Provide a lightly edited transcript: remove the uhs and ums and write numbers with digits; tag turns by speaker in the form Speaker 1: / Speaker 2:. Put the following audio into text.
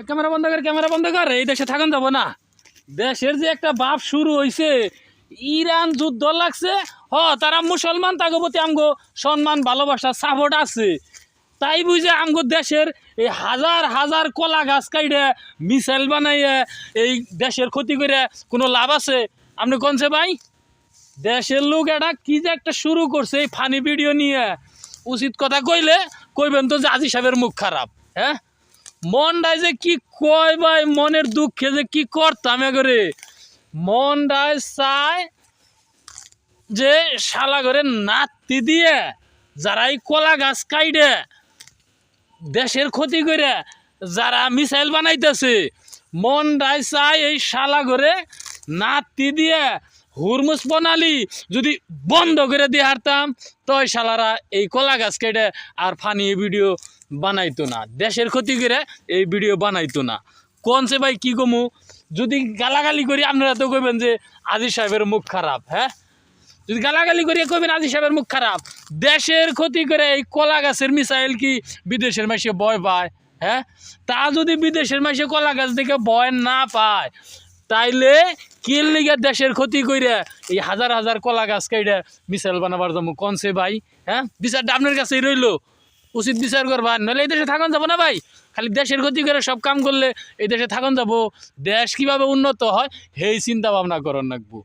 Speaker 1: Camera বন্ধ কর, এই দেশে থাকুন যাব না। দেশের যে একটা বাপ শুরু হইছে, ইরান যুদ্ধ লাগছে, তারা মুসলমান, তাকে প্রতি আমগো সম্মান ভালোবাসা সাপোর্ট আছে, তাই বুঝে আমগো দেশের এই হাজার হাজার কলা গাছ কাইডে মিসাইল বানাইয়ে এই দেশের ক্ষতি করে কোনো লাভ আছে? আপনি কোনছে ভাই? দেশের লোক এটা কি যে একটা শুরু করছে এই ফানি ভিডিও নিয়ে, উচিত কথা কইলে কইবেন তো যে আজি সাহেবের মুখ খারাপ। হ্যাঁ, মনটায় যে কি কয় ভাই, মনের দুঃখে যে কি করতাম করে, মনটায় চায় যে শালা করে নাতি দিয়ে যারা এই কলা গাছ কাইডে দেশের ক্ষতি করে যারা মিসাইল বানাইতেছে, মনটায় চায় এই শালা করে নাতি দিয়ে হুরমুস প্রণালী যদি বন্ধ করে দিয়ে হারতাম, তো ওই শালারা এই কলা গাছ কেটে আর ফানি ভিডিও বানাইতো না, দেশের ক্ষতি করে এই ভিডিও বানাইতো না। কোনছে ভাই কি কমু? যদি গালাগালি করি আপনারা তো কইবেন যে আজিজ সাহেবের মুখ খারাপ। হ্যাঁ, যদি গালাগালি করিয়া কইবেন আজিজ সাহেবের মুখ খারাপ, দেশের ক্ষতি করে এই কলা গাছের মিসাইল কি বিদেশের মাইসে ভয় পায়? হ্যাঁ, তা যদি বিদেশের মাইসে কলা গাছ দেখে ভয় না পায়, তাইলে কিল লিগে দেশের ক্ষতি কইরা এই হাজার হাজার কলা গাছ কাইডা মিসাইল বানাবার যাবো? কোনছে ভাই? হ্যাঁ, বিচারটা আপনার কাছেই রইলো, উচিত বিচার করবা, নাহলে এই দেশে থাকুন যাবো না ভাই। খালি দেশের ক্ষতি করে সব কাম করলে এই দেশে থাকুন যাবো? দেশ কিভাবে উন্নত হয় সেই চিন্তা ভাবনা করার লাগবো।